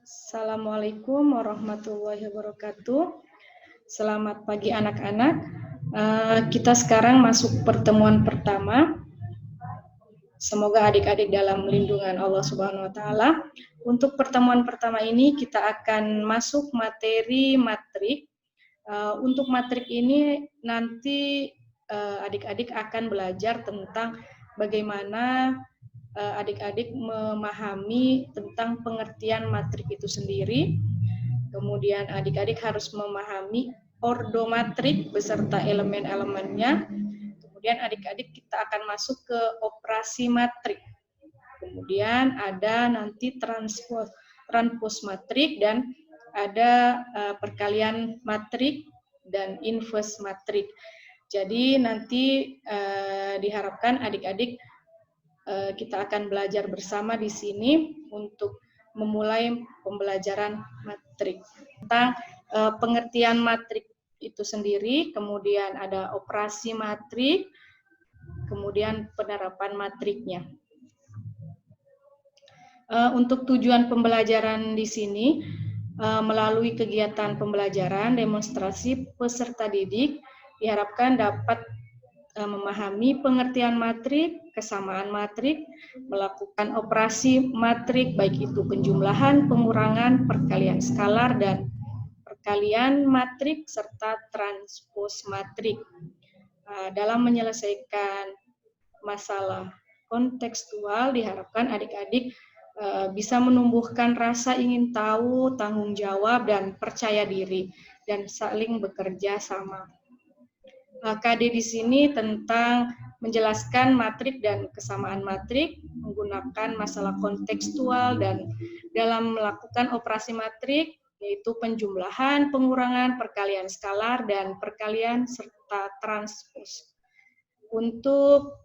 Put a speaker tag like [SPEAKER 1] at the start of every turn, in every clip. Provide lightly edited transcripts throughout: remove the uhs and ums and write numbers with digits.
[SPEAKER 1] Assalamualaikum warahmatullahi wabarakatuh. Selamat pagi anak-anak. Kita sekarang masuk pertemuan pertama. Semoga adik-adik dalam lindungan Allah Subhanahu wa taala. Untuk pertemuan pertama ini kita akan masuk materi matrik. Untuk matrik ini nanti adik-adik akan belajar tentang bagaimana adik-adik memahami tentang pengertian matrik itu sendiri. Kemudian adik-adik harus memahami ordomatrik beserta elemen-elemennya. Kemudian adik-adik kita akan masuk ke operasi matrik. Kemudian ada nanti transpos matrik dan ada perkalian matrik dan inverse matrik. Jadi nanti diharapkan adik-adik kita akan belajar bersama di sini untuk memulai pembelajaran matrik. Tentang pengertian matrik itu sendiri, kemudian ada operasi matrik, kemudian penerapan matriknya. Untuk tujuan pembelajaran di sini, melalui kegiatan pembelajaran, demonstrasi peserta didik diharapkan dapat memahami pengertian matrik, kesamaan matrik, melakukan operasi matrik, baik itu penjumlahan, pengurangan, perkalian skalar, dan perkalian matrik, serta transpos matrik. Dalam menyelesaikan masalah kontekstual, diharapkan adik-adik bisa menumbuhkan rasa ingin tahu, tanggung jawab, dan percaya diri, dan saling bekerja sama. KD di sini tentang menjelaskan matrik dan kesamaan matrik, menggunakan masalah kontekstual, dan dalam melakukan operasi matrik, yaitu penjumlahan, pengurangan, perkalian skalar, dan perkalian serta transpos. Untuk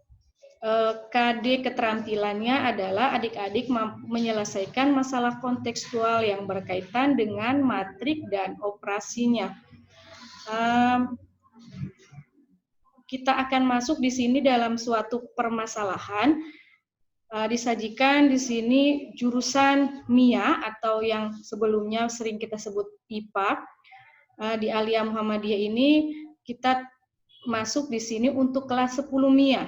[SPEAKER 1] KD keterampilannya adalah adik-adik mampu menyelesaikan masalah kontekstual yang berkaitan dengan matrik dan operasinya. Kita akan masuk di sini dalam suatu permasalahan. Disajikan di sini jurusan MIA atau yang sebelumnya sering kita sebut IPA. Di Aliyah Muhammadiyah ini kita masuk di sini untuk kelas 10 MIA.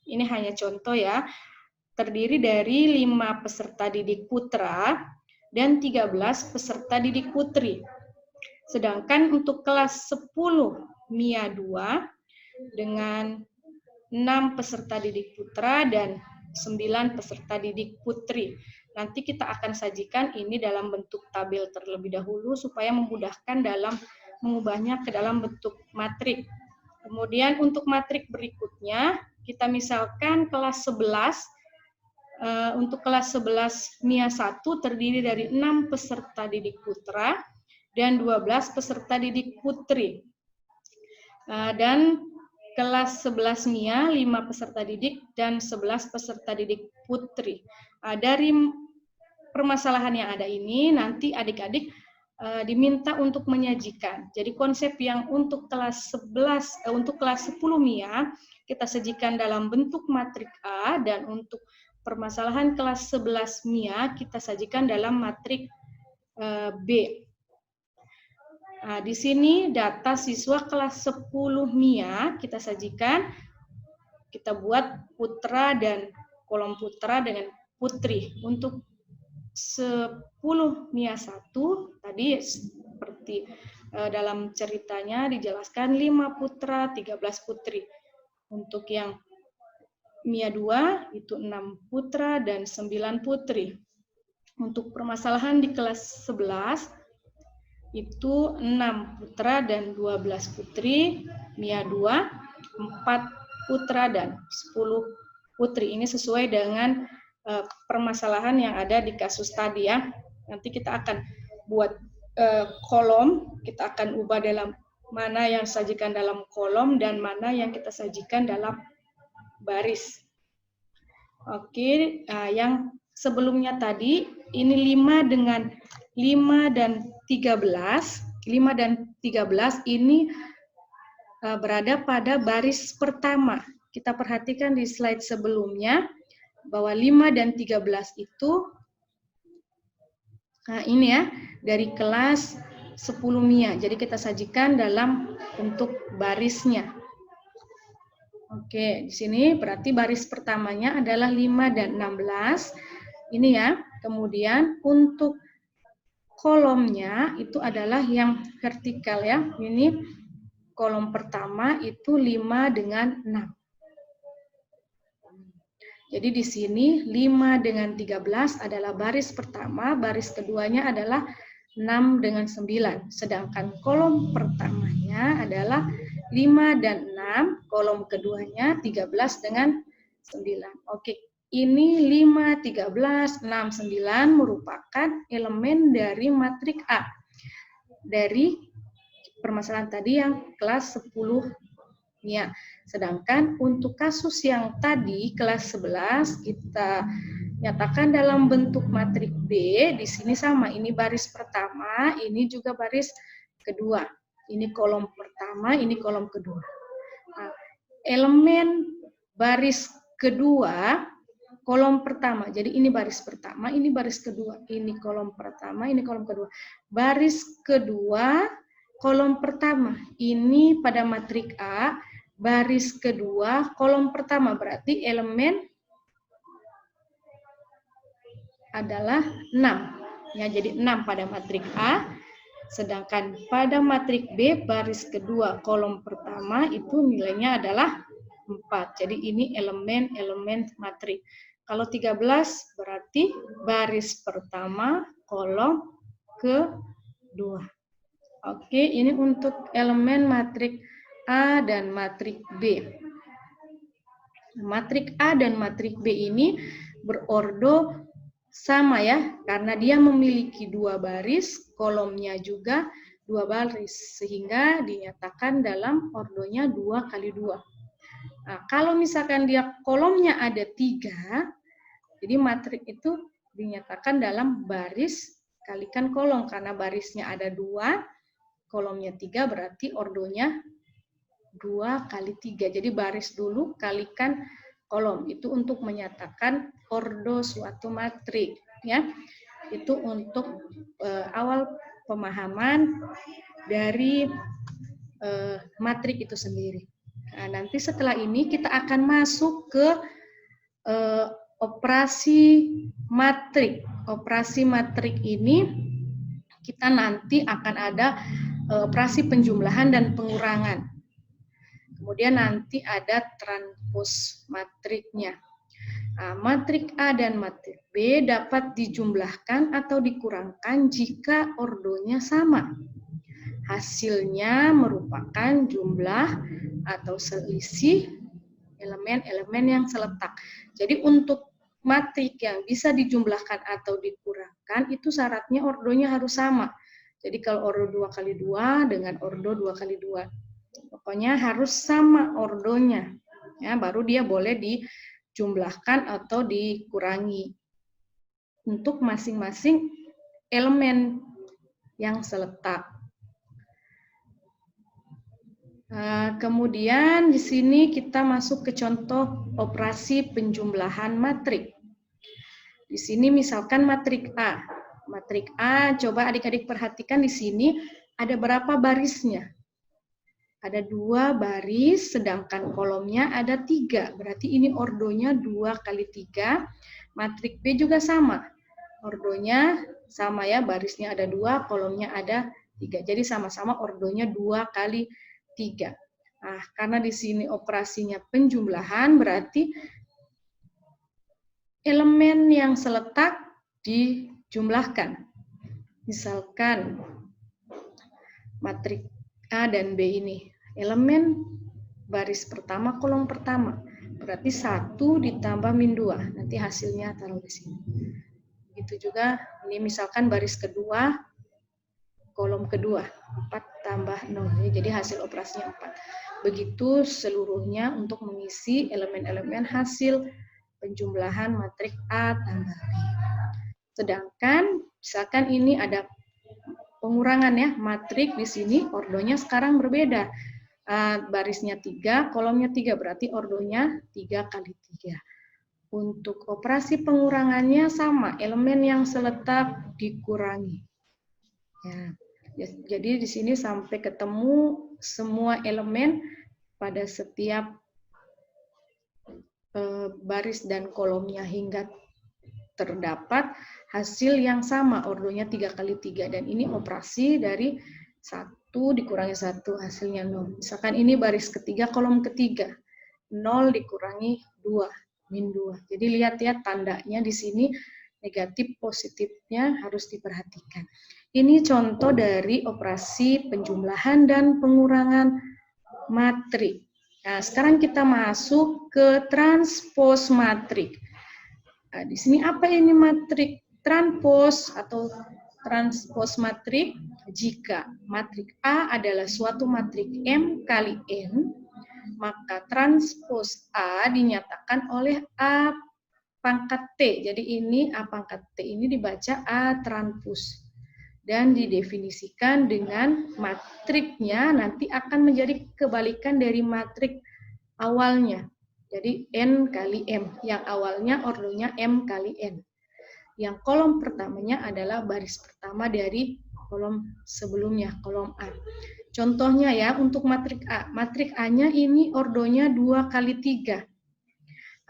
[SPEAKER 1] Ini hanya contoh ya. Terdiri dari 5 peserta didik putra dan 13 peserta didik putri. Sedangkan untuk kelas 10 MIA 2 dengan 6 peserta didik putra dan 9 peserta didik putri. Nanti kita akan sajikan ini dalam bentuk tabel terlebih dahulu supaya memudahkan dalam mengubahnya ke dalam bentuk matrik. Kemudian untuk matrik berikutnya, kita misalkan kelas 11, untuk kelas 11 MIA 1 terdiri dari 6 peserta didik putra dan 12 peserta didik putri. Dan kelas 11 MIA, 5 peserta didik dan 11 peserta didik putri. Dari permasalahan yang ada ini, nanti adik-adik diminta untuk menyajikan. Jadi konsep yang untuk kelas 10 MIA, kita sajikan dalam bentuk matrik A, dan untuk permasalahan kelas 11 MIA, kita sajikan dalam matrik B. Di sini data siswa kelas 10 MIA kita sajikan, kita buat putra dan kolom putra dengan putri. Untuk 10 MIA 1 tadi seperti dalam ceritanya dijelaskan 5 putra, 13 putri. Untuk yang MIA 2 itu 6 putra dan 9 putri. Untuk permasalahan di kelas 11 itu 6 putra dan 12 putri, MIA 2, 4 putra dan 10 putri. Ini sesuai dengan permasalahan yang ada di kasus tadi ya. Nanti kita akan buat kolom, kita akan ubah dalam mana yang sajikan dalam kolom dan mana yang kita sajikan dalam baris. Oke, yang sebelumnya tadi, ini 5 dan 13 ini berada pada baris pertama. Kita perhatikan di slide sebelumnya bahwa 5 dan 13 itu Nah, ini ya, dari kelas 10 MIA. Jadi kita sajikan dalam bentuk barisnya. Oke, di sini berarti baris pertamanya adalah 5 dan 16. Ini ya. Kemudian untuk kolomnya itu adalah yang vertikal ya. Ini kolom pertama itu 5 dengan 6. Jadi di sini 5 dengan 13 adalah baris pertama, baris keduanya adalah 6 dengan 9. Sedangkan kolom pertamanya adalah 5 dan 6, kolom keduanya 13 dengan 9. Oke, ini 5, 13, 6, 9 merupakan elemen dari matrik A. Dari permasalahan tadi yang kelas 10 MIA. Sedangkan untuk kasus yang tadi kelas 11 kita nyatakan dalam bentuk matrik B, di sini sama, ini baris pertama, ini juga baris kedua. Ini kolom pertama, ini kolom kedua. Nah, elemen baris kedua, kolom pertama. Jadi ini baris pertama, ini baris kedua. Ini kolom pertama, ini kolom kedua. Baris kedua, kolom pertama. Ini pada matrik A, baris kedua, kolom pertama. Berarti elemen adalah 6. Ya, jadi 6 pada matrik A. Sedangkan pada matrik B, baris kedua, kolom pertama, itu nilainya adalah 4. Jadi ini elemen-elemen matrik. Kalau 13 berarti baris pertama, kolom kedua. Oke, ini untuk elemen matrik A dan matrik B. Matrik A dan matrik B ini berordo sama ya, karena dia memiliki 2 baris, kolomnya juga 2 baris, sehingga dinyatakan dalam ordonya 2 kali 2. Nah, kalau misalkan dia kolomnya ada 3, jadi matrik itu dinyatakan dalam baris kalikan kolom, karena barisnya ada 2, kolomnya 3, berarti ordonya 2 kali 3. Jadi baris dulu kalikan kolom. Itu untuk menyatakan ordo suatu matrik. Ya. Itu untuk awal pemahaman dari matrik itu sendiri. Nah, nanti setelah ini kita akan masuk ke operasi matrik. Operasi matrik ini kita nanti akan ada operasi penjumlahan dan pengurangan. Kemudian nanti ada transpos matriknya. Nah, matrik A dan matrik B dapat dijumlahkan atau dikurangkan jika ordonya sama. Hasilnya merupakan jumlah atau selisih elemen-elemen yang seletak. Jadi untuk matrik yang bisa dijumlahkan atau dikurangkan, itu syaratnya ordonya harus sama. Jadi kalau ordo 2 kali 2 dengan ordo 2 kali 2. Pokoknya harus sama ordonya. Ya, baru dia boleh dijumlahkan atau dikurangi. Untuk masing-masing elemen yang seletak. Kemudian di sini kita masuk ke contoh operasi penjumlahan matrik. Di sini misalkan matrik A. Matrik A, coba adik-adik perhatikan di sini ada berapa barisnya? Ada 2 baris, sedangkan kolomnya ada 3. Berarti ini ordonya 2 kali 3. Matrik B juga sama. Ordonya sama ya, barisnya ada 2, kolomnya ada 3. Jadi sama-sama ordonya 2 kali 3. Nah, karena di sini operasinya penjumlahan, berarti elemen yang seletak dijumlahkan. Misalkan matrik A dan B ini, elemen baris pertama, kolom pertama. Berarti 1 ditambah min 2. Nanti hasilnya taruh di sini. Begitu juga, ini misalkan baris kedua, kolom kedua, 4 tambah 0. Jadi hasil operasinya 4. Begitu seluruhnya untuk mengisi elemen-elemen hasil penjumlahan matrik A tambah B. Sedangkan misalkan ini ada pengurangan ya, matrik di sini ordonya sekarang berbeda. Barisnya 3, kolomnya 3, berarti ordonya 3 kali 3. Untuk operasi pengurangannya sama, elemen yang seletak dikurangi. Ya, jadi di sini sampai ketemu semua elemen pada setiap baris dan kolomnya hingga terdapat hasil yang sama, ordonya 3x3. Dan ini operasi dari 1 dikurangi 1, hasilnya 0. Misalkan ini baris ketiga, kolom ketiga. 0 dikurangi 2, min 2. Jadi lihat ya tandanya di sini negatif positifnya harus diperhatikan. Ini contoh dari operasi penjumlahan dan pengurangan matrik. Nah, sekarang kita masuk ke transpos matrik. Nah, di sini apa ini matrik transpos atau transpos matrik? Jika matrik A adalah suatu matrik M kali N, maka transpos A dinyatakan oleh A pangkat T. Jadi ini A pangkat T ini dibaca A transpos. Dan didefinisikan dengan matriknya nanti akan menjadi kebalikan dari matrik awalnya. Jadi N kali M, yang awalnya ordonya M kali N. Yang kolom pertamanya adalah baris pertama dari kolom sebelumnya, kolom A. Contohnya ya, untuk matrik A. Matrik A-nya ini ordonya 2x3.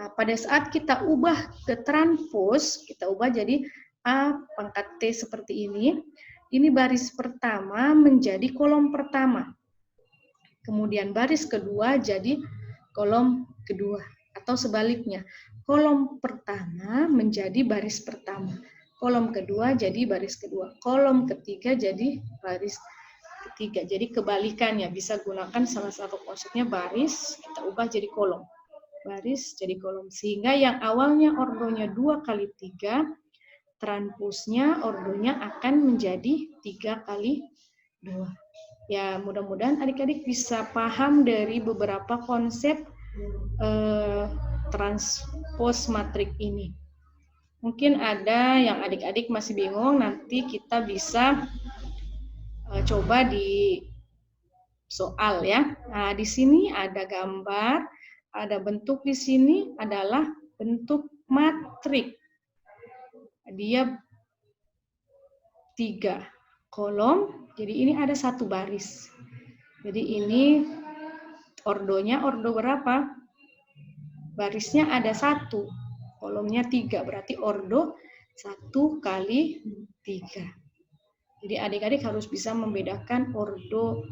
[SPEAKER 1] Nah, pada saat kita ubah ke transpos, kita ubah jadi A pangkat T seperti ini. Ini baris pertama menjadi kolom pertama. Kemudian baris kedua jadi kolom kedua, atau sebaliknya, kolom pertama menjadi baris pertama, kolom kedua jadi baris kedua, kolom ketiga jadi baris ketiga. Jadi kebalikannya, bisa gunakan salah satu konsepnya baris, kita ubah jadi kolom, baris jadi kolom, sehingga yang awalnya ordonya 2x3, transposnya ordonya akan menjadi 3x2. Ya, mudah-mudahan adik-adik bisa paham dari beberapa konsep transpos matrik ini. Mungkin ada yang adik-adik masih bingung, nanti kita bisa coba di soal ya. Nah, di sini ada gambar, ada bentuk di sini adalah bentuk matrik. Dia 3 kolom, jadi ini ada 1 baris. Jadi ini ordonya ordo berapa? Barisnya ada 1, kolomnya 3, berarti ordo 1 kali 3. Jadi adik-adik harus bisa membedakan ordo